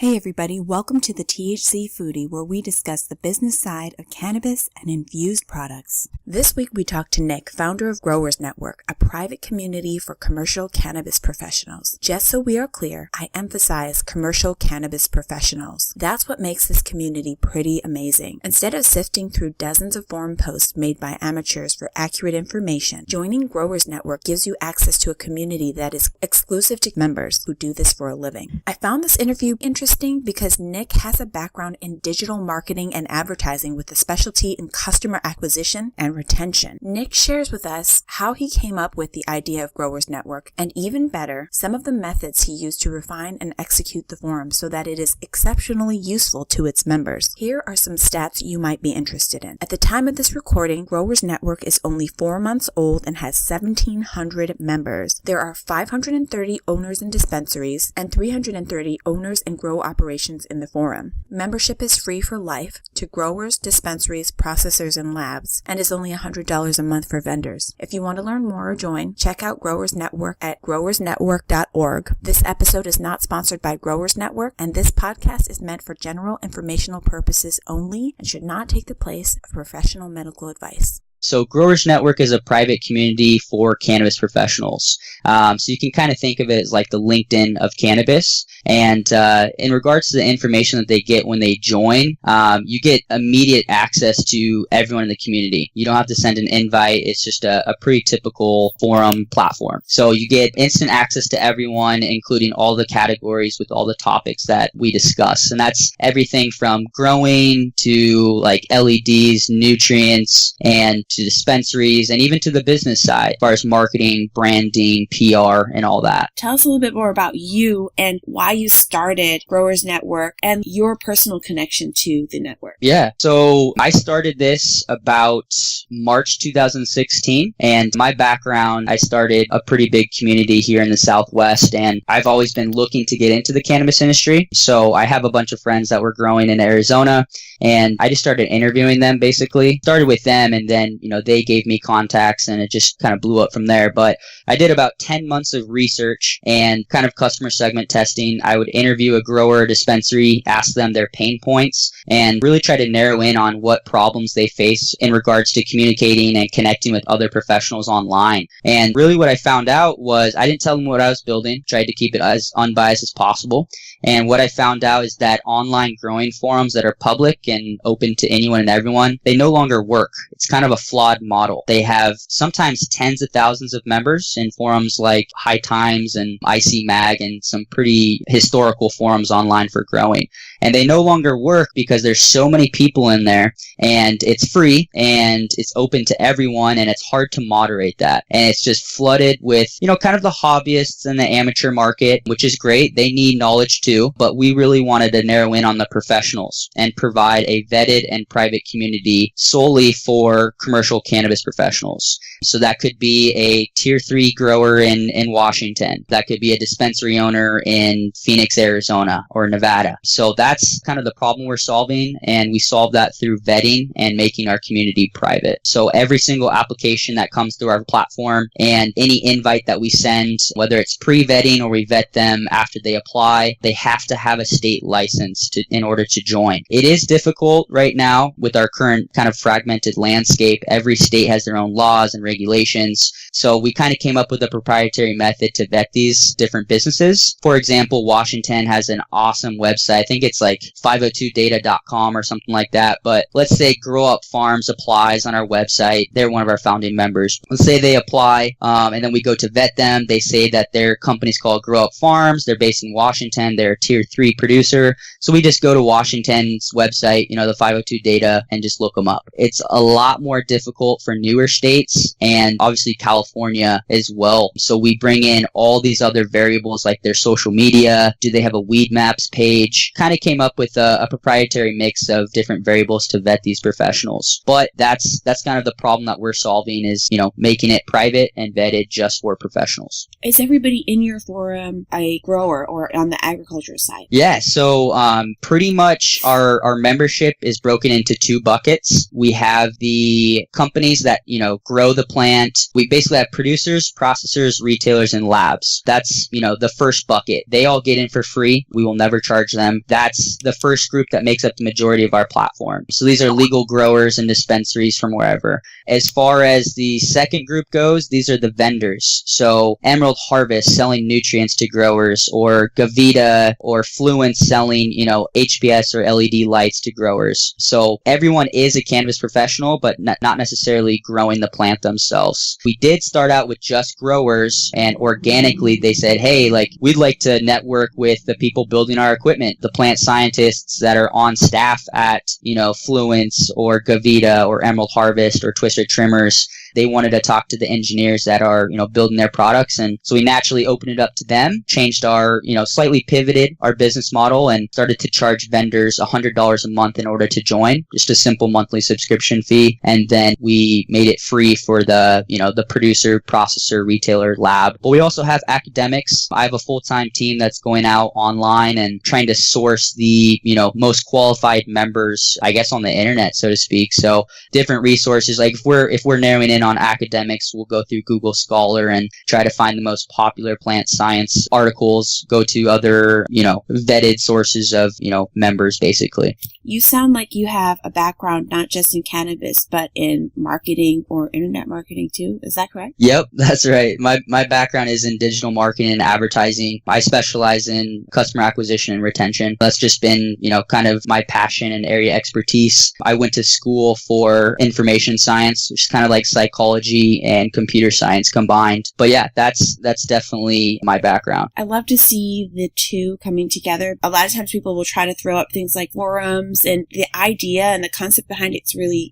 Hey everybody, welcome to the THC Foodie, where we discuss the business side of cannabis and infused products. This week we talked to Nick, founder of Growers Network, a private community for commercial cannabis professionals. Just so we are clear, I emphasize commercial cannabis professionals. That's what makes this community pretty amazing. Instead of sifting through dozens of forum posts made by amateurs for accurate information, joining Growers Network gives you access to a community that is exclusive to members who do this for a living. I found this interview interesting because Nick has a background in digital marketing and advertising with a specialty in customer acquisition and retention. Nick shares with us how he came up with the idea of Growers Network, and even better, some of the methods he used to refine and execute the forum so that it is exceptionally useful to its members. Here are some stats you might be interested in. At the time of this recording, Growers Network is only 4 months old and has 1,700 members. There are 530 owners and dispensaries and 330 owners and grow operations in the forum. Membership is free for life to growers, dispensaries, processors, and labs, and is only $100 a month for vendors. If you want to learn more or join, check out Growers Network at growersnetwork.org. This episode is not sponsored by Growers Network, and this podcast is meant for general informational purposes only and should not take the place of professional medical advice. So Growers Network is a private community for cannabis professionals. So you can kind of think of it as like the LinkedIn of cannabis. And in regards to the information that they get when they join, you get immediate access to everyone in the community. You don't have to send an invite. It's just a pretty typical forum platform. So you get instant access to everyone, including all the categories with all the topics that we discuss. And that's everything from growing to like LEDs, nutrients, and to dispensaries, and even to the business side, as far as marketing, branding, PR, and all that. Tell us a little bit more about you and why you started Growers Network and your personal connection to the network. Yeah, so I started this about March 2016, and my background, I started a pretty big community here in the Southwest, and I've always been looking to get into the cannabis industry. So I have a bunch of friends that were growing in Arizona, and I just started interviewing them basically. Started with them, and then they gave me contacts, and it just kind of blew up from there. But I did about 10 months of research and kind of customer segment testing. I would interview a grower or dispensary, ask them their pain points, and really try to narrow in on what problems they face in regards to communicating and connecting with other professionals online. And really what I found out was I didn't tell them what I was building, tried to keep it as unbiased as possible. And what I found out is that online growing forums that are public and open to anyone and everyone, they no longer work. It's kind of a flawed model. They have sometimes tens of thousands of members in forums like High Times and IC Mag and some pretty historical forums online for growing. And they no longer work because there's so many people in there, and it's free and it's open to everyone, and it's hard to moderate that. And it's just flooded with, kind of the hobbyists and the amateur market, which is great. They need knowledge too, but we really wanted to narrow in on the professionals and provide a vetted and private community solely for commercial cannabis professionals. So that could be a tier 3 grower in Washington. That could be a dispensary owner in Phoenix, Arizona, or Nevada. So that's kind of the problem we're solving, and we solve that through vetting and making our community private. So every single application that comes through our platform and any invite that we send, whether it's pre-vetting or we vet them after they apply, they have to have a state license in order to join. It is difficult right now with our current kind of fragmented landscape. Every state has their own laws and regulations. So we kind of came up with a proprietary method to vet these different businesses. For example, Washington has an awesome website. I think it's like 502data.com or something like that. But let's say Grow Up Farms applies on our website. They're one of our founding members. Let's say they apply, and then we go to vet them. They say that their company's called Grow Up Farms. They're based in Washington. They're a tier 3 producer. So we just go to Washington's website, the 502 data, and just look them up. It's a lot more difficult for newer states and obviously California as well. So we bring in all these other variables like their social media. Do they have a weed maps page? Kind of came up with a proprietary mix of different variables to vet these professionals. But that's kind of the problem that we're solving is, making it private and vetted just for professionals. Is everybody in your forum a grower or on the agriculture side? Yeah, so pretty much our membership is broken into 2 buckets. We have the the companies that, grow the plant. We basically have producers, processors, retailers, and labs. That's, the first bucket. They all get in for free. We will never charge them. That's the first group that makes up the majority of our platform. So these are legal growers and dispensaries from wherever. As far as the second group goes, these are the vendors. So Emerald Harvest selling nutrients to growers, or Gavita or Fluence selling, HPS or LED lights to growers. So everyone is a cannabis professional, but not necessarily growing the plant themselves. We did start out with just growers, and organically they said, hey, we'd like to network with the people building our equipment, the plant scientists that are on staff at, Fluence or Gavita or Emerald Harvest or Twisted Trimmers. They wanted to talk to the engineers that are, building their products. And so we naturally opened it up to them, changed our, slightly pivoted our business model, and started to charge vendors $100 a month in order to join, just a simple monthly subscription fee. And then we made it free for the, the producer, processor, retailer, lab. But we also have academics. I have a full-time team that's going out online and trying to source the, most qualified members, I guess, on the internet, so to speak. So different resources. Like if we're narrowing in on academics, we'll go through Google Scholar and try to find the most popular plant science articles, go to other, vetted sources of, members, basically. You sound like you have a background not just in cannabis, but in marketing or internet marketing too. Is that correct? Yep, that's right. My background is in digital marketing and advertising. I specialize in customer acquisition and retention. That's just been, kind of my passion and area expertise. I went to school for information science, which is kind of like psychology and computer science combined. But yeah, that's definitely my background. I love to see the two coming together. A lot of times people will try to throw up things like forums, and the idea and the concept behind it's really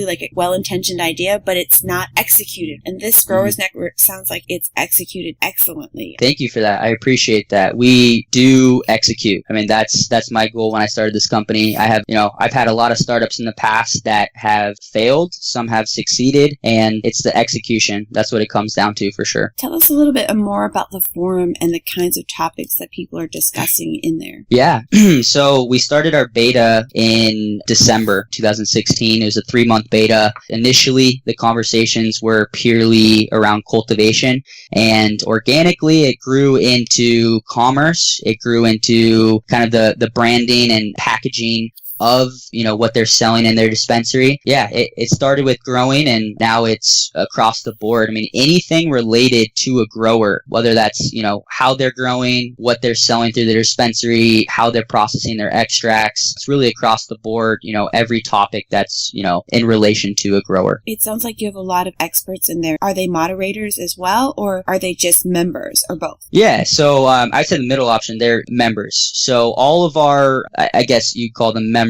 like a well-intentioned idea, but it's not executed. And this Growers Network sounds like it's executed excellently. Thank you for that. I appreciate that. We do execute. I mean, that's my goal when I started this company. I have, I've had a lot of startups in the past that have failed. Some have succeeded, and it's the execution. That's what it comes down to, for sure. Tell us a little bit more about the forum and the kinds of topics that people are discussing in there. Yeah. So we started our beta in December 2016. It was a 3-month beta. Initially, the conversations were purely around cultivation, and organically it grew into commerce. It grew into kind of the branding and packaging of, what they're selling in their dispensary. Yeah, it started with growing, and now it's across the board. I mean, anything related to a grower, whether that's, how they're growing, what they're selling through their dispensary, how they're processing their extracts. It's really across the board, every topic that's, in relation to a grower. It sounds like you have a lot of experts in there. Are they moderators as well, or are they just members, or both? Yeah, so I said the middle option, they're members. So all of our, I guess you'd call them members,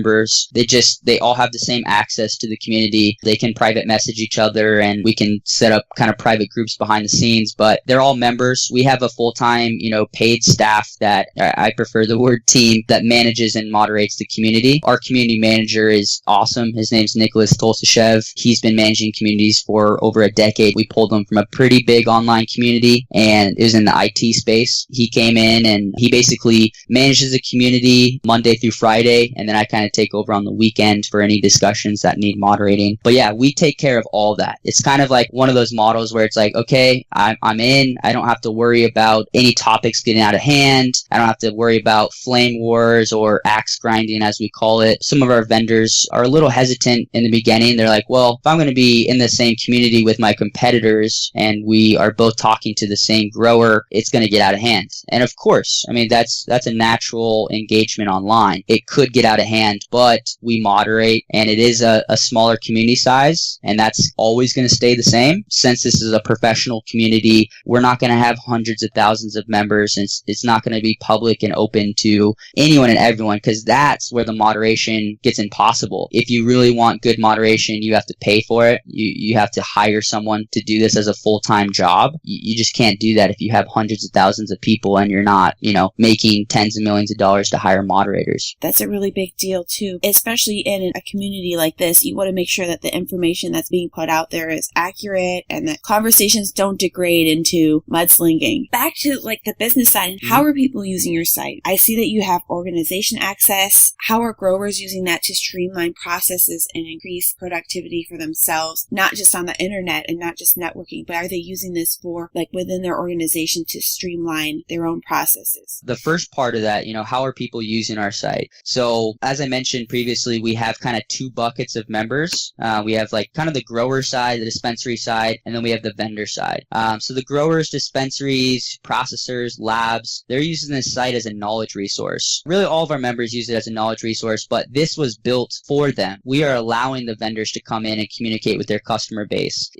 they all have the same access to the community. They can private message each other, and we can set up kind of private groups behind the scenes, but they're all members. We have a full-time, paid staff that, I prefer the word team, that manages and moderates the community. Our community manager is awesome. His name's Nicholas Tolsashev. He's been managing communities for over a decade. We pulled him from a pretty big online community, and it was in the IT space. He came in and he basically manages the community Monday through Friday, and then I kind of take over on the weekend for any discussions that need moderating. But yeah, we take care of all that. It's kind of like one of those models where it's like, okay, I'm in. I don't have to worry about any topics getting out of hand. I don't have to worry about flame wars or axe grinding, as we call it. Some of our vendors are a little hesitant in the beginning. They're like, well, if I'm going to be in the same community with my competitors and we are both talking to the same grower, it's going to get out of hand. And of course, I mean, that's a natural engagement online. It could get out of hand, but we moderate, and it is a smaller community size, and that's always going to stay the same. Since this is a professional community, we're not going to have hundreds of thousands of members, and it's not going to be public and open to anyone and everyone, because that's where the moderation gets impossible. If you really want good moderation, you have to pay for it. You have to hire someone to do this as a full-time job. You just can't do that if you have hundreds of thousands of people and you're not, making tens of millions of dollars to hire moderators. That's a really big deal. feel too, especially in a community like this, you want to make sure that the information that's being put out there is accurate and that conversations don't degrade into mudslinging. Back to like the business side, how are people using your site? I see that you have organization access. How are growers using that to streamline processes and increase productivity for themselves, not just on the internet and not just networking, but are they using this for like within their organization to streamline their own processes? The first part of that, how are people using our site? So as I mentioned previously, we have kind of two buckets of members. We have like kind of the grower side, the dispensary side, and then we have the vendor side. So the growers, dispensaries, processors, labs, they're using this site as a knowledge resource. Really all of our members use it as a knowledge resource, but this was built for them. We are allowing the vendors to come in and communicate with their customer base.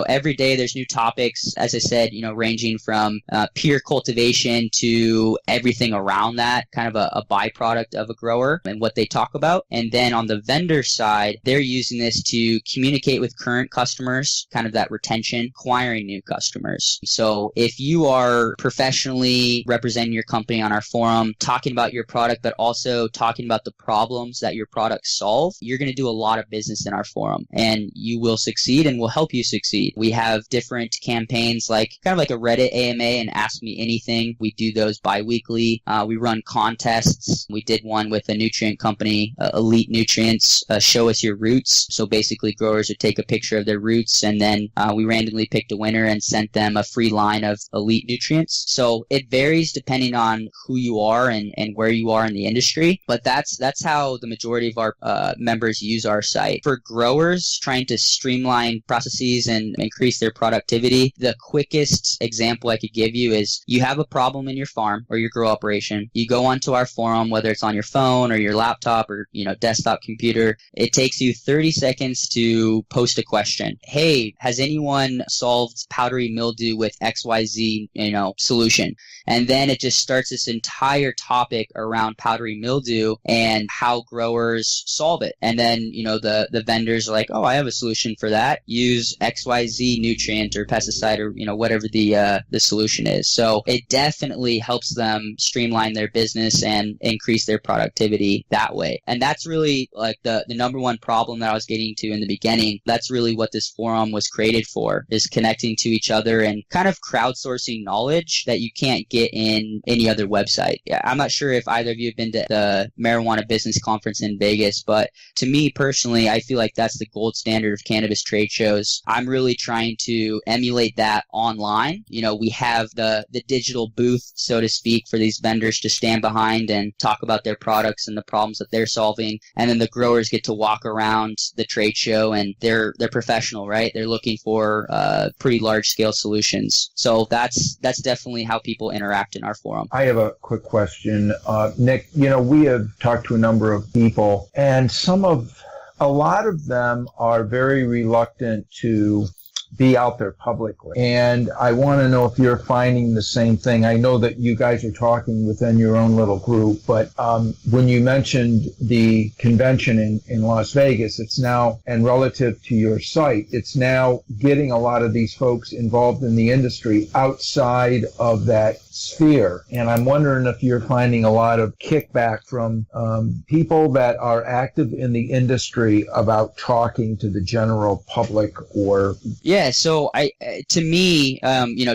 Every day there's new topics, as I said, ranging from peer cultivation to everything around that, kind of a byproduct of a grower and what they talk about. And then on the vendor side, they're using this to communicate with current customers, kind of that retention, acquiring new customers. So if you are professionally representing your company on our forum, talking about your product, but also talking about the problems that your products solve, you're going to do a lot of business in our forum and you will succeed and we'll help you succeed. We have different campaigns like kind of like a Reddit AMA and Ask Me Anything. We do those bi-weekly. We run contests. We did one with a nutrient company, Elite Nutrients, Show Us Your Roots. So basically growers would take a picture of their roots and then we randomly picked a winner and sent them a free line of Elite Nutrients. So it varies depending on who you are and where you are in the industry, but that's how the majority of our members use our site. For growers trying to streamline processes and increase their productivity, the quickest example I could give you is you have a problem in your farm or your grow operation. You go onto our forum, whether it's on your phone or your laptop or desktop computer. It takes you 30 seconds to post a question. Hey, has anyone solved powdery mildew with XYZ solution? And then it just starts this entire topic around powdery mildew and how growers solve it. And then, the vendors are like, oh, I have a solution for that. Use XYZ nutrient or pesticide or, whatever the solution is. So it definitely helps them streamline their business and increase their productivity that way. And that's really like the number one problem that I was getting to in the beginning. That's really what this forum was created for, is connecting to each other and kind of crowdsourcing knowledge that you can't get in any other website. Yeah, I'm not sure if either of you have been to the Marijuana Business Conference in Vegas, but to me personally, I feel like that's the gold standard of cannabis trade shows. I'm really trying to emulate that online. We have the digital booth, so to speak, for these vendors to stand behind and talk about their products and the problems that they're solving. And then the growers get to walk around the trade show and they're professional, right? They're looking for pretty large scale solutions. So that's definitely how people interact in our forum. I have a quick question. Nick, we have talked to a number of people and a lot of them are very reluctant to be out there publicly. And I want to know if you're finding the same thing. I know that you guys are talking within your own little group, but when you mentioned the convention in Las Vegas, it's now, and relative to your site, it's now getting a lot of these folks involved in the industry outside of that sphere. And I'm wondering if you're finding a lot of kickback from people that are active in the industry about talking to the general public or... Yeah, so to me,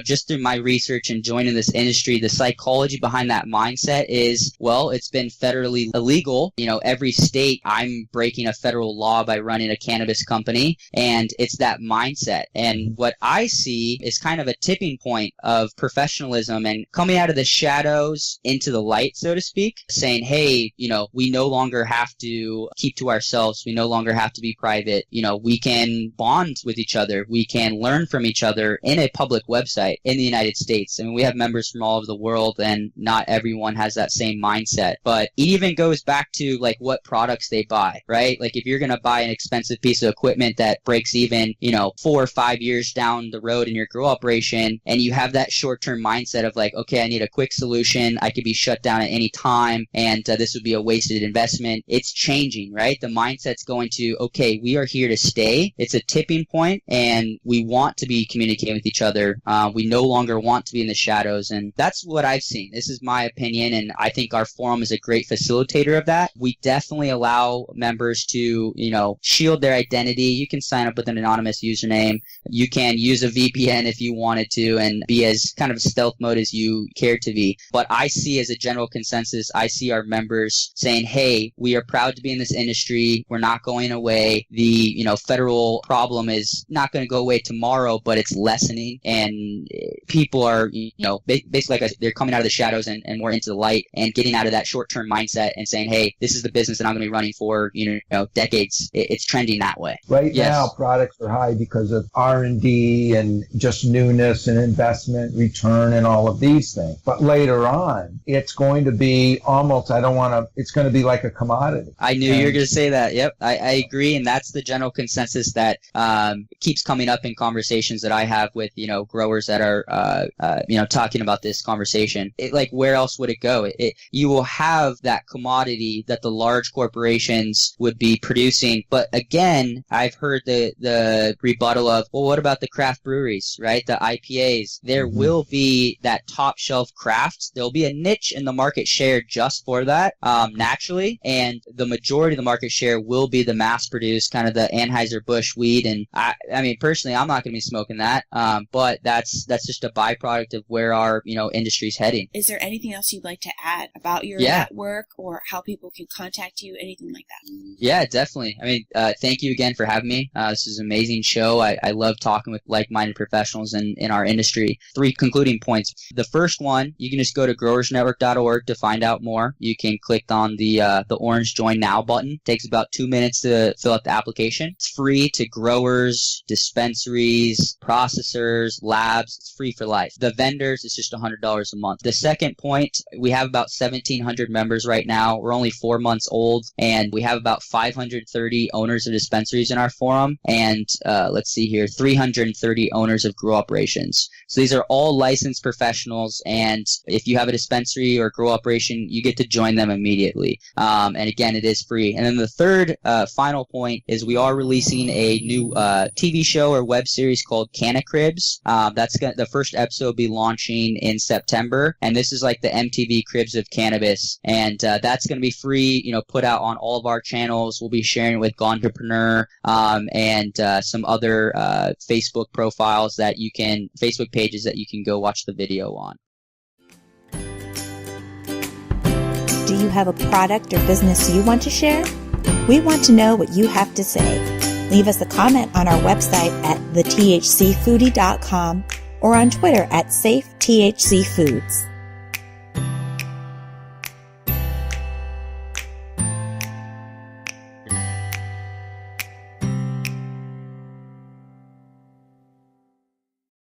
just through my research and joining this industry, the psychology behind that mindset is, well, it's been federally illegal. Every state, I'm breaking a federal law by running a cannabis company, and it's that mindset. And what I see is kind of a tipping point of professionalism and coming out of the shadows into the light, so to speak, saying, hey, we no longer have to keep to ourselves. We no longer have to be private. We can bond with each other. We can learn from each other in a public website in the United States. I mean, we have members from all over the world, and not everyone has that same mindset. But it even goes back to like what products they buy, right? Like if you're going to buy an expensive piece of equipment that breaks even, 4 or 5 years down the road in your grow operation, and you have that short-term mindset of like, okay, I need a quick solution. I could be shut down at any time, and this would be a wasted investment. It's changing, right? The mindset's going to, okay, we are here to stay. It's a tipping point, and we want to be communicating with each other. We no longer want to be in the shadows, and that's what I've seen. This is my opinion, and I think our forum is a great facilitator of that. We definitely allow members to, shield their identity. You can sign up with an anonymous username. You can use a VPN if you wanted to and be as kind of stealth mode as you care to be. But I see as a general consensus, I see our members saying, hey, we are proud to be in this industry. We're not going away. The, federal problem is not going to go away tomorrow, but it's lessening. And people are, basically like they're coming out of the shadows and more into the light and getting out of that short-term mindset and saying, hey, this is the business that I'm going to be running for, decades. It's trending that way. Right now, products are high because of R&D and just newness and investment, return, and all of these things. But later on, it's going to be almost, it's going to be like a commodity. I knew you were going to say that. Yep, I agree. And that's the general consensus that keeps coming up in conversations that I have with, growers that are, talking about this conversation. Where else would it go? You will have that commodity that the large corporations would be producing. But again, I've heard the rebuttal of, well, what about the craft breweries, right? The IPAs. There will be that top shelf craft. There'll be a niche in the market share just for that, naturally. And the majority of the market share will be the mass produced, kind of the Anheuser-Busch weed. And I mean, personally, I'm not going to be smoking that. But that's just a byproduct of where our, industry's heading. Is there anything else you'd like to add about your network or how people can contact you, anything like that? Yeah, definitely. I mean, thank you again for having me. This is an amazing show. I love talking with like-minded professionals in our industry. 3 concluding points. The first one, you can just go to growersnetwork.org to find out more. You can click on the orange Join Now button. It takes about 2 minutes to fill out the application. It's free to growers, dispensaries, processors, labs. It's free for life. The vendors, it's just $100 a month. The second point, we have about 1,700 members right now. We're only 4 months old, and we have about 530 owners of dispensaries in our forum, and let's see here, 330 owners of grow operations. So these are all licensed professionals, and if you have a dispensary or grow operation, you get to join them immediately. And again, it is free. And then the third final point is we are releasing a new TV show or web series called Cannabis. The first episode will be launching in September, and this is like the MTV Cribs of cannabis, and that's going to be free, put out on all of our channels. We'll be sharing it with Gondrepreneur and some other Facebook profiles Facebook pages that you can go watch the video on. Do you have a product or business you want to share? We want to know what you have to say. Leave us a comment on our website at thethcfoodie.com or on Twitter at SafeTHCFoods.